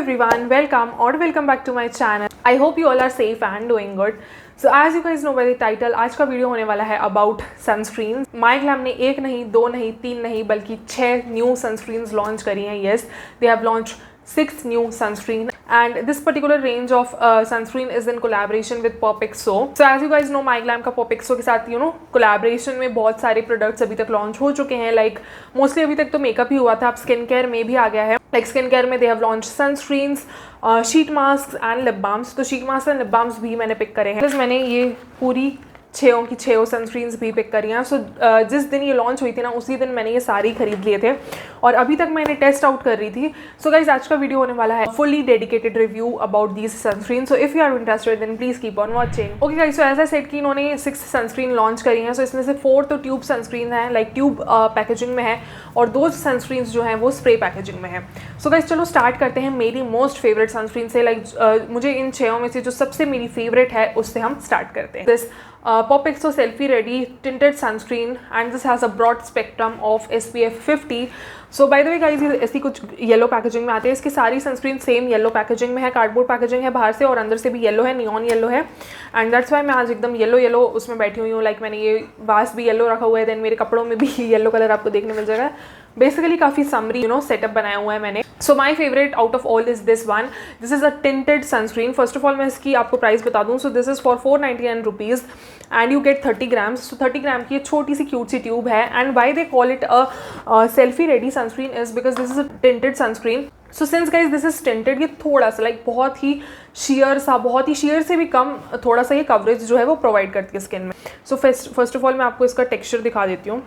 everyone, welcome back to my channel. I hope you all are safe and doing good. So as you guys know by the title, आज का video होने वाला है about sunscreens. MyGlamm ने एक नहीं, दो नहीं, तीन नहीं बल्कि 6 न्यू sunscreens लॉन्च करी हैं. Yes, they have launched 6 new sunscreen and this particular range of sunscreen is in collaboration with Perfexo. So as you guys know, MyGlamm का Perfexo के साथ collaboration में बहुत सारे products अभी तक launch हो चुके हैं. Like mostly अभी तक तो मेकअप ही हुआ था, अब स्किन केयर में भी आ गया है. Like स्किन केयर में they have launched sunscreens, sheet mask and lip balms. तो sheet mask and lip balms भी मैंने पिक करे हैं. मैंने ये पूरी 6 की 6 सनस्क्रीन्स भी पिक करी हैं. सो जिस दिन ये लॉन्च हुई थी ना, उसी दिन मैंने ये सारी खरीद लिए थे और अभी तक मैंने टेस्ट आउट कर रही थी. सो गाइज आज का वीडियो होने वाला है fully dedicated review about these sunscreen. So if you are interested then please keep on watching. Okay guys, so as I said कि इन्होंने 6 सनस्क्रीन लॉन्च करी हैं. सो इसमें से 4 तो ट्यूब सनस्क्रीन है, लाइक ट्यूब पैकेजिंग में है, और 2 सनस्क्रीन जो हैं वो स्प्रे पैकेजिंग में है. सो गाइज चलो स्टार्ट करते हैं मेरी मोस्ट फेवरेट सनस्क्रीन से. लाइक मुझे इन 6 में से जो सबसे मेरी फेवरेट है उससे हम स्टार्ट करते हैं. This Perfexo Selfie Ready Tinted Sunscreen and this has a broad spectrum of SPF 50. So by the way guys, ये ऐसी कुछ येलो पैकेजिंग में आते हैं. इसकी सारी सनस्क्रीन सेम येलो पैकेजिंग में है. कार्डबोर्ड पैकेजिंग है बाहर से और अंदर से भी येलो है, नियॉन येलो है. एंड दैट्स वाई मैं आज एकदम येलो उसमें बैठी हुई हूँ. लाइक मैंने ये वास भी येलो रखा हुआ है, देन मेरे कपड़ों में भी येलो कलर आपको देखने मिल जाएगा. बेसिकली काफ़ी समरी सेटअप बनाया हुआ है मैंने. So my favourite out of all is this one. This is a tinted sunscreen. First of all मैं इसकी आपको प्राइस बता दूँ. So this is for 499 rupees and you get 30 grams. So 30 gram की छोटी सी क्यूट सी ट्यूब है. And why they call it a selfie ready sunscreen is because this is a tinted sunscreen. So since guys this is tinted, ये थोड़ा सा like बहुत ही share से भी कम थोड़ा सा ये कवरेज जो है वो प्रोवाइड करती है स्किन में. सो फर्स्ट ऑफ ऑल मैं आपको इसका टेक्सचर दिखा देती हूँ.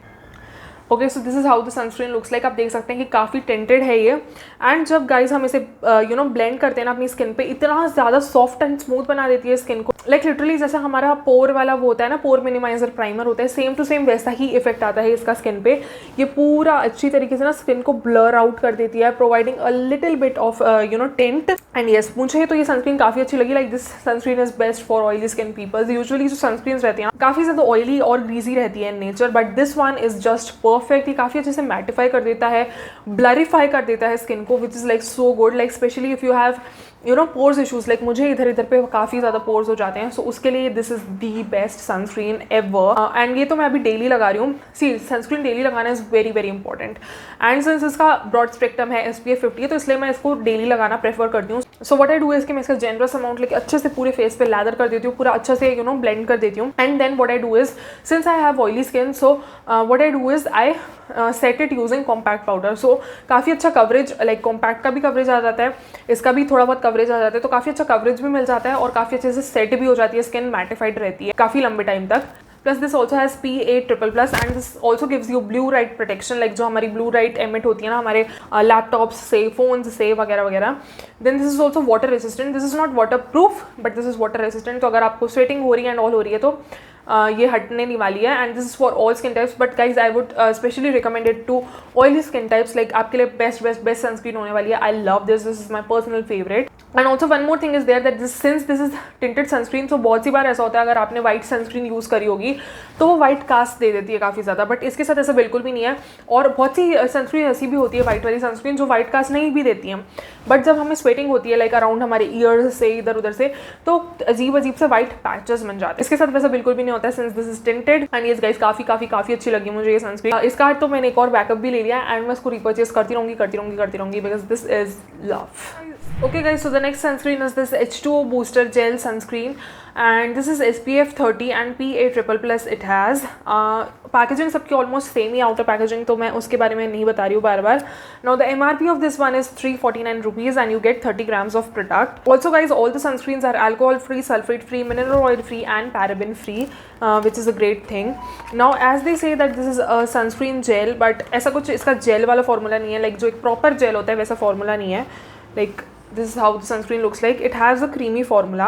Okay, so this is how the sunscreen looks like. आप देख सकते हैं कि काफ़ी टेंटेड है ये. एंड जब गाइज हम इसे ब्लेंड करते हैं ना अपनी स्किन पे, इतना ज़्यादा सॉफ्ट एंड स्मूथ बना देती है स्किन को. लाइक लिटरली जैसा हमारा पोर वाला वो होता है ना, पोर मिनिमाइजर प्राइमर होता है, सेम टू सेम वैसा ही इफेक्ट आता है इसका स्किन पे. ये पूरा अच्छी तरीके से ना स्किन को ब्लर आउट कर देती है, providing a little bit of tint. And yes, मुझे तो ये सनस्क्रीन काफ़ी अच्छी लगी. Like this sunscreen is best for oily skin peoples. Usually जो सनस्क्रीन रहती हैं काफ़ी ज़्यादा ऑयली और ग्रीजी रहती है in nature, but this one is just perfect. ये काफ़ी अच्छे से मैटिफाई कर देता है, ब्लरिफाई कर देता है स्किन को, which is like so good. Like specially if you have pores issues, like मुझे इधर पे काफ़ी ज़्यादा पोर्स हो जाते हैं. सो उसके लिए this is the best sunscreen ever. And ये तो मैं अभी डेली लगा रही हूँ. सी, सनस्क्रीन डेली लगाना is very very important. And since इसका ब्रॉड स्पेक्ट्रम है SPF 50, तो इसलिए मैं इसको डेली लगाना प्रेफर करती हूँ. सो व्हाट आई डू इज़ कि मैं इसका जेनरस अमाउंट लेके अच्छे से पूरे फेस पे लैदर कर देती हूँ, पूरा अच्छे से ब्लेंड कर देती हूँ. And then what I do is, since I have oily skin, so what I do is I set it using compact powder. So काफ़ी अच्छा कवरेज, लाइक कॉम्पैक्ट का भी कवरेज आ जाता है, इसका भी थोड़ा बहुत कवरेज आ जाता है, तो काफ़ी अच्छा कवरेज भी मिल जाता है और काफ़ी अच्छे से सेट भी हो जाती है स्किन, मैटिफाइड रहती है काफ़ी लंबे टाइम तक. Plus this also has PA++ and this also gives you blue light protection. Like जो हमारी ब्लू लाइट एमिट होती है ना हमारे लैपटॉप्स से, फोन्स से वगैरह वगैरह. Then this is also water resistant. This is not water proof but this is water resistant. तो अगर आपको स्वेटिंग हो रही है एंड ऑल हो रही है तो ये हटने नहीं वाली है. And this is for all skin types, but guys I would specially recommended to oily skin types. Like आपके लिए बेस्ट सनस्क्रीन होने वाली है. I love this is my personal favourite. And also one more thing is there that since this is tinted sunscreen, तो बहुत सी बार ऐसा होता है अगर आपने व्हाइट सनस्क्रीन यूज़ करी होगी तो वो व्हाइट कास्ट दे देती है काफ़ी ज़्यादा, बट इसके साथ ऐसा बिल्कुल भी नहीं है. और बहुत सी सनस्क्रीन ऐसी भी होती है व्हाइट वाली सनस्क्रीन जो व्हाइट कास्ट नहीं भी देती हैं, बट जब हमें स्वेटिंग होती है लाइक अराउंड हमारे ईयर्स से इधर उधर से, तो अजीब से व्हाइट पैचेस बन जाते हैं. इसके साथ वैसा बिल्कुल भी नहीं होता है since this is tinted. And ये गाइस काफ़ी अच्छी लगी मुझे ये सनस्क्रीन. इसका तो मैंने एक और बैकअप भी ले लिया एंड मैं इसको रिपर्चेस करती रहूँगी because this is love. Okay guys, so the next sunscreen is this H2O Booster Gel Sunscreen and this is SPF 30 and PA++ it has. Packaging सबकी ऑलमोस्ट सेम ही आउटर पैकेजिंग, तो मैं उसके बारे में नहीं बता रही हूँ बार. Now the MRP of this one is 349 rupees and you get 30 grams of product. Also guys all the sunscreens are alcohol free, sulphate free, mineral oil free and paraben free, which is a great thing. Now as they say that this is a sunscreen gel, but ऐसा कुछ इसका jail वाला formula नहीं है. Like जो एक proper jail होता है वैसा फॉर्मूला नहीं है. Like this is how the sunscreen looks like. It has a creamy formula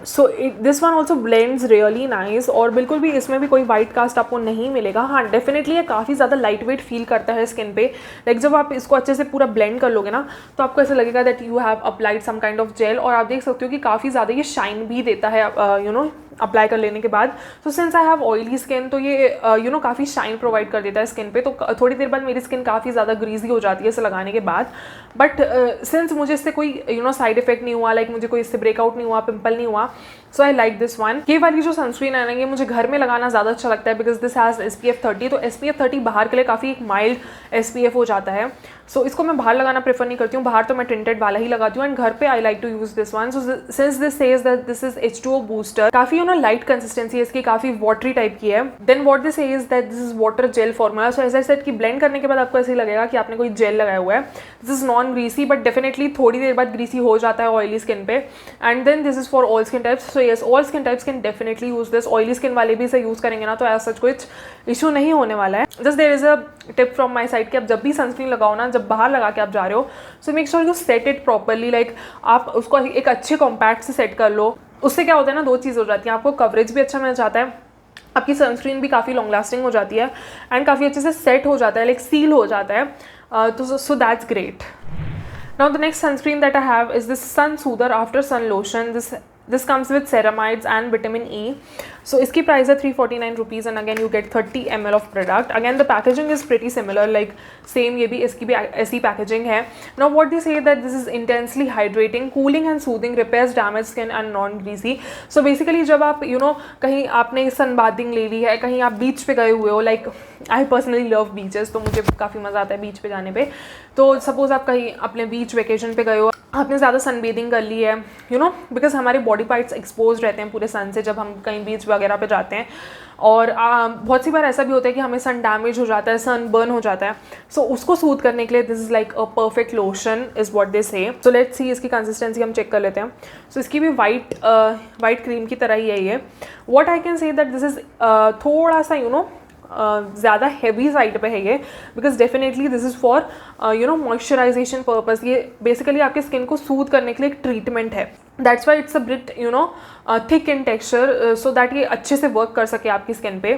so this one also blends really nice, और बिल्कुल भी इसमें भी कोई वाइट कास्ट आपको नहीं मिलेगा। हाँ डेफिनेटली ये काफ़ी ज़्यादा लाइट वेट फील करता है स्किन पे। लाइक जब आप इसको अच्छे से पूरा ब्लेंड कर लोगे ना, तो आपको ऐसा लगेगा that you have applied some kind of gel, और आप देख सकते हो कि काफ़ी ज़्यादा ये शाइन भी देता है यू नो अप्लाई कर लेने के बाद। So since I have oily skin, तो ये यू नो काफ़ी शाइन प्रोवाइड कर देता है स्किन पे। तो थोड़ी देर बाद मेरी स्किन काफ़ी ज़्यादा ग्रीजी हो जाती है इसे लगाने के बाद। बट सिंस मुझे इससे कोई यू नो साइड इफेक्ट नहीं हुआ, लाइक मुझे कोई इससे ब्रेकआउट नहीं हुआ, पिंपल नहीं हुआ, सो आई लाइक दिस वन। ये वाली जो सनस्क्रीन है ना, ये मुझे घर में लगाना ज़्यादा अच्छा लगता है बिकॉज दिस हैज़ SPF 30। तो SPF 30 बाहर के लिए काफ़ी एक माइल्ड SPF हो जाता है। सो इसको मैं बाहर लगाना प्रेफर नहीं करती हूँ, बाहर तो मैं टिंटेड वाला ही लगाती हूँ, एंड घर पे I like to use this one. So since this says that this is H2O booster, काफ़ी यू नो लाइट कंसिस्टेंसी है इसकी, काफ़ी वाटरी टाइप की है। Then what this says that this is water gel formula. So as I said कि blend करने के बाद आपको ऐसे ही लगेगा कि आपने कोई जेल लगाया हुआ है। This is non greasy, but definitely थोड़ी देर बाद ग्रीसी हो जाता है ऑयली स्किन पे। And then this is for all skin types. So yes, all skin types can definitely use this. Oily skin वाले भी इसे यूज करेंगे ना, तो ऐसा कुछ इशू नहीं होने वाला है। Just there is a tip from my side कि आप जब भी सनस्क्रीन लगाओ ना, जब बाहर लगा के आप जा रहे हो, so make sure you set it properly. Like आप उसको एक अच्छे कॉम्पैक्ट से सेट कर लो। उससे क्या होता है ना, दो चीज़ हो जाती है, आपको कवरेज भी अच्छा मिल जाता है, आपकी सनस्क्रीन भी काफ़ी लॉन्ग लास्टिंग हो जाती है, एंड काफ़ी अच्छे से सेट हो जाता है, लाइक सील हो जाता है। तो so that's great. Now the next sunscreen that I have is this Sun Soother After Sun Lotion. This comes with ceramides and vitamin E. So इसकी प्राइस है 349 rupees, and again you get 30 ml of product. Again the packaging is pretty similar, like same ये भी इसकी भी ऐसी packaging है. Now what they say that this is intensely hydrating, cooling and soothing, repairs damaged skin and non-greasy. So basically जब आप you know कहीं आपने सन बाथिंग ले ली है, कहीं आप बीच पे गए हुए हो, like I personally love beaches, तो मुझे काफ़ी मज़ा आता है बीच पे जाने पे। तो सपोज आप कहीं अपने बीच वेकेशन पे गए हो, आपने ज़्यादा सन बेदिंग कर ली है, यू नो बिकॉज हमारे बॉडी पार्ट्स एक्सपोज रहते हैं पूरे सन से जब हम कहीं बीच वगैरह पे जाते हैं, और बहुत सी बार ऐसा भी होता है कि हमें सन डैमेज हो जाता है, सन बर्न हो जाता है। सो उसको सूद करने के लिए this is like a perfect lotion is what they say. So let's see इसकी कंसिस्टेंसी हम चेक कर लेते हैं। सो इसकी भी वाइट क्रीम की तरह ही है ये। What I can say that this is थोड़ा सा यू नो ज़्यादा हैवी साइड पे है ये, because definitely this is for you know moisturisation purpose. ये बेसिकली आपके स्किन को सूद करने के लिए एक ट्रीटमेंट है। That's why it's a bit you know thick in texture, so that ये अच्छे से वर्क कर सके आपकी स्किन पे।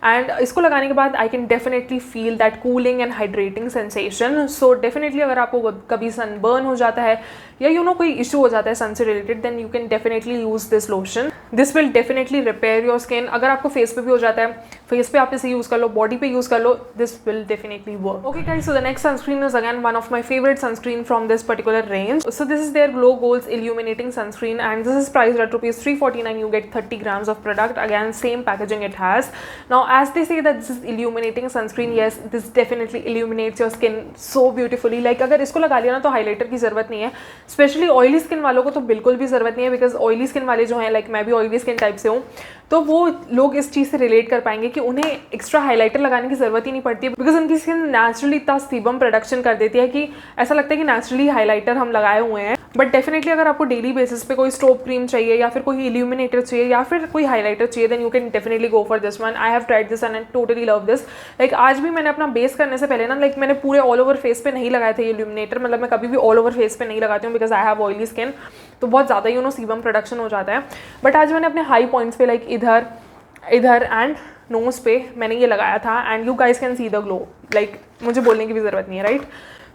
एंड इसको लगाने के बाद I can definitely feel that cooling and hydrating sensation. So definitely अगर आपको कभी सन बर्न हो जाता है या यू नो कोई इशू हो जाता है सन से related, then you can definitely use this lotion. This will definitely repair your skin. अगर आपको फेस पे भी हो जाता है, फेस पे आप इसे यूज़ कर लो, बॉडी पे यूज़ कर लो, this will definitely work. Okay guys, so the next sunscreen is again one of my favourite sunscreen from this particular range. So this is their Glow Goals Illuminating Sunscreen, and this is priced at rupees 349. You get 30 grams of product. Again, same packaging it has. Now, as they say that this is illuminating sunscreen, yes, this definitely illuminates your skin so beautifully. Like अगर इसको लगा लिया ना तो highlighter की ज़रूरत नहीं है. स्पेशली ऑयली स्किन वालों को तो बिल्कुल भी ज़रूरत नहीं है, बिकॉज ऑयली स्किन वाले जो हैं, लाइक मैं भी ऑयली स्किन टाइप से हूँ, तो वो लोग इस चीज़ से रिलेट कर पाएंगे कि उन्हें एक्स्ट्रा हाइलाइटर लगाने की ज़रूरत ही नहीं पड़ती है, बिकॉज उनकी स्किन नेचुरली इतना सीबम प्रोडक्शन कर देती है कि ऐसा लगता है कि नेचुरली हाइलाइटर हम लगाए हुए हैं. बट डेफिनेटली अगर आपको डेली बेसिस पे कोई स्ट्रोब क्रीम चाहिए या फिर कोई इल्यूमिनेटर चाहिए या फिर कोई हाइलाइटर चाहिए, then you can definitely go for this one. I have tried this and I totally love this. Like आज भी मैंने अपना बेस करने से पहले ना, लाइक मैंने पूरे ऑल ओवर फेस पे नहीं लगाए थे इल्यूमिनेटर. मतलब मैं कभी भी ऑल ओवर फेस पे नहीं लगाती हूँ, because I have oily skin, तो बहुत ज़्यादा यू नो सीबम प्रोडक्शन हो जाता है. बट आज मैंने अपने हाई पॉइंट्स पे, लाइक इधर एंड नोज पे मैंने ये लगाया था, and you guys can see the glow. Like मुझे बोलने की भी ज़रूरत नहीं है, right?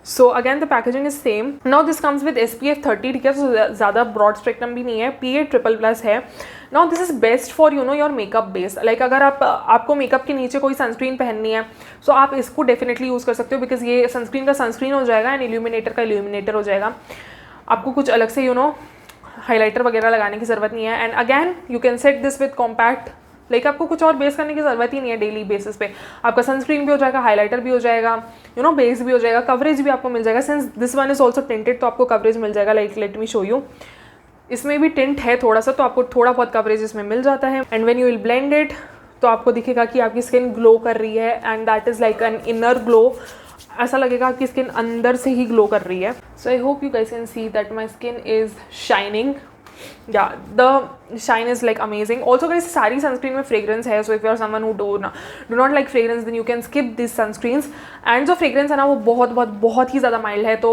So again the packaging is same. Now this comes with SPF 30, ठीक है, तो ज़्यादा ब्रॉड स्पेक्ट्रम भी नहीं है, PA++ है. Now this is best for you know your makeup base. Like अगर आपको मेकअप के नीचे कोई सनस्क्रीन पहननी है, सो आप इसको डेफिनेटली यूज़ कर सकते हो, बिकॉज ये सनस्क्रीन का सनस्क्रीन हो जाएगा एंड इल्यूमिनेटर का इल्यूमिनेटर हो जाएगा. आपको कुछ अलग से यू नो हाइलाइटर वगैरह लगाने की ज़रूरत नहीं है. And again you can set this with compact. Like आपको कुछ और बेस करने की ज़रूरत ही नहीं है. डेली बेसिस पे आपका सनस्क्रीन भी हो जाएगा, हाइलाइटर भी हो जाएगा, यू नो बेस भी हो जाएगा, कवरेज भी आपको मिल जाएगा. Since this one is also tinted, तो आपको कवरेज मिल जाएगा. Like let me show you, इसमें भी टिंट है थोड़ा सा, तो आपको थोड़ा बहुत कवरेज इसमें मिल जाता है. And when you will blend it, तो आपको दिखेगा कि आपकी स्किन ग्लो कर रही है, and that is like an inner glow. ऐसा लगेगा आपकी स्किन अंदर से ही ग्लो कर रही है. So I hope you guys can see that my skin is shining. Yeah, the shine is like amazing. Also guys, सारी sunscreen में fragrance है, so if you are someone who do not like fragrance, then you can skip these sunscreens. And जो fragrance है ना, वो बहुत ही ज़्यादा mild है, तो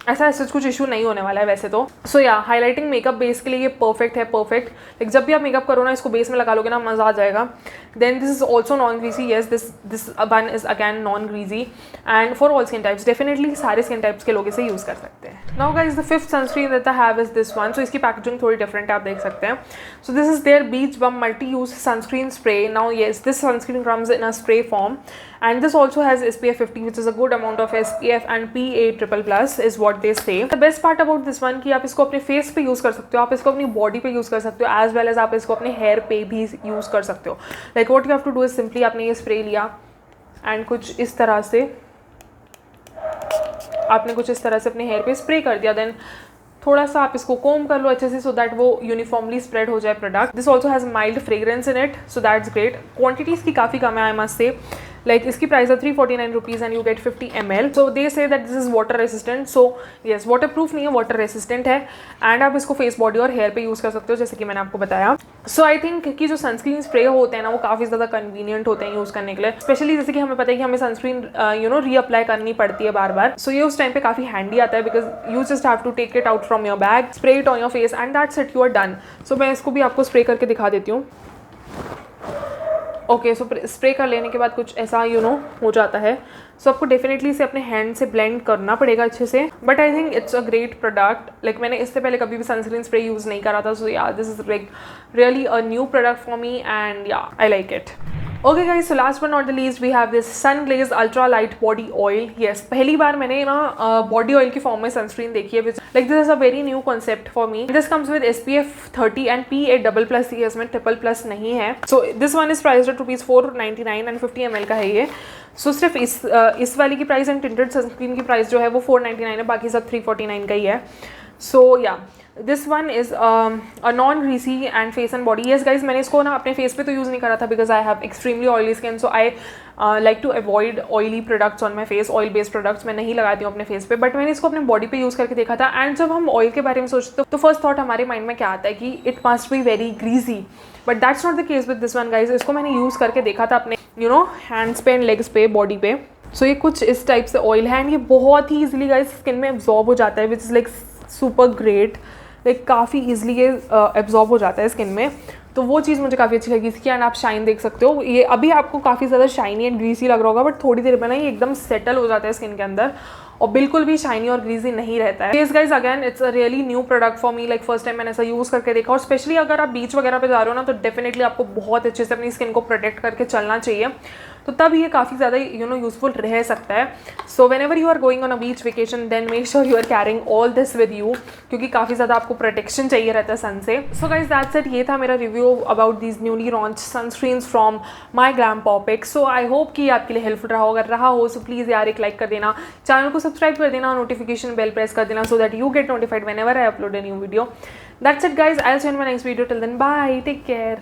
ऐसा कुछ इशू नहीं होने वाला है वैसे तो। सो या हाईलाइटिंग मेकअप बेस के लिए ये परफेक्ट है, परफेक्ट। लाइक जब भी आप मेकअप करो ना, इसको बेस में लगा लोगे ना, मज़ा आ जाएगा। Then this is also non greasy, yes this one is again non greasy and for all skin types, definitely सारे स्किन टाइप्स के लोग इसे यूज़ कर सकते हैं। Now guys the fifth sunscreen that I have is this one. So इसकी packaging थोड़ी different है, आप देख सकते हैं। So this is their beach bum multi use sunscreen spray. Now yes this sunscreen comes in a spray form and this also has SPF 50 which is a good amount of SPF and PA++ is what they say. The best part about this one कि आप इसको अपने face पे use कर सकते हो, आप इसको अपनी बॉडी पे यूज़ कर सकते हो, एज वेल एज आप इसको अपने हेयर पे भी यूज़ कर सकते हो। Like what you have to do is simply आपने ये स्प्रे लिया एंड कुछ इस तरह से आपने कुछ इस तरह से अपने हेयर पे स्प्रे कर दिया। देन थोड़ा सा आप इसको कोम कर लो अच्छे से सो दैट वो यूनिफॉर्मली स्प्रेड हो जाए product. This also has mild fragrance in it, so that's great. Quantities की काफ़ी कम है, आई मस्ट से। लाइक इसकी प्राइस है 349 rupees and you gate 50 ml। So they say that this is water resistant. So yes, water proof नहीं है, water resistant है and आप इसको फेस, बॉडी और हेयर पे यूज़ कर सकते हो, जैसे कि मैंने आपको बताया। सो आई थिंक कि जो सनस्क्रीन स्प्रे होते हैं ना, वो काफ़ी ज़्यादा कन्वीनियंट होते हैं यूज़ करने के लिए, स्पेशली जैसे कि हमें पता है कि हमें सनस्क्रीन रीअप्लाई करनी पड़ती है बार बार। सो ये उस टाइम पे काफ़ी हैंडी आता है because you just have to take it out from your bag, spray it on your face and that's it, you are done. So मैं इसको भी आपको स्प्रे करके दिखा देती हूँ। ओके, सो स्प्रे कर लेने के बाद कुछ ऐसा हो जाता है। सो आपको डेफिनेटली इसे अपने हैंड से ब्लेंड करना पड़ेगा अच्छे से, but I think it's a great product. Like मैंने इससे पहले कभी भी सनस्क्रीन स्प्रे यूज़ नहीं करा था, so yeah this is like really a new product for me and yeah I like it. Okay guys, so last but not the least we have this sun glaze ultra light body oil. Yes, पहली बार मैंने ना body oil की form में sunscreen देखी है, like this is a very new concept for me. This comes with SPF 30 and PA++, इसमें triple+ नहीं है। So this one is priced eight ₹499 and 50 ml का है ये। सो सिर्फ इस वाली की प्राइस एंड टिंटेड सनस्क्रीन की प्राइस जो है वो 499 है, बाकी सब 349 का ही है। सो yeah this one is a non greasy and face and body. Yes guys, मैंने इसको ना अपने फेस पे तो यूज़ नहीं करा था because I have extremely oily skin, so I like to avoid oily products on my face. Oil based products मैं नहीं लगाती हूँ अपने फेस पे, बट मैंने इसको अपने बॉडी पे यूज़ करके देखा था। एंड जब हम ऑयल के बारे में सोचते तो फर्स्ट थॉट हमारे माइंड में क्या आता है कि it must be very greasy, but that's not the case with this one guys. इसको मैंने यूज़ करके देखा था अपने हैंड्स पे एंड लेग्स पे, बॉडी पे। सो ये कुछ इस टाइप से ऑयल है एंड ये बहुत ही ईजिली गाइज स्किन में एब्जॉर्ब हो जाता है, which is like super great. Like काफ़ी ईजिली ये एब्जॉर्ब हो जाता है स्किन में, तो वो चीज़ मुझे काफ़ी अच्छी लगी इसकी। एंड आप शाइन देख सकते हो, ये अभी आपको काफ़ी ज़्यादा शाइनी एंड ग्रीसी लग रहा होगा, बट थोड़ी देर में ना ये एकदम सेटल हो जाता है स्किन के अंदर और बिल्कुल भी शाइनी और ग्रीजी नहीं रहता है। Yes guys, again it's a really new product for me. Like first time मैंने ऐसा यूज़ करके देखा, और स्पेशली अगर आप बीच वगैरह पे जा रहे हो ना, तो डेफिनेटली आपको बहुत अच्छे से अपनी स्किन को प्रोटेक्ट करके चलना चाहिए, तो तब ये काफ़ी ज़्यादा यूजफुल रह सकता है। So whenever you are going on a beach vacation then make sure you are carrying all this with you, क्योंकि काफ़ी ज़्यादा आपको प्रोटेक्शन चाहिए रहता है सन से। सो गाइज दैट्स इट, ये था मेरा review about these newly launch sunscreens from my Glamm POPxo. So I hope कि आपके लिए हेल्पफुल रहा हो। अगर रहा हो सो प्लीज़ यार एक लाइक कर देना, चैनल को सब्सक्राइब कर देना, नोटिफिकेशन बेल प्रेस कर देना, so that you get notified whenever I upload a new video. That's it guys, I'll see you in my next video. Till then, bye, take care.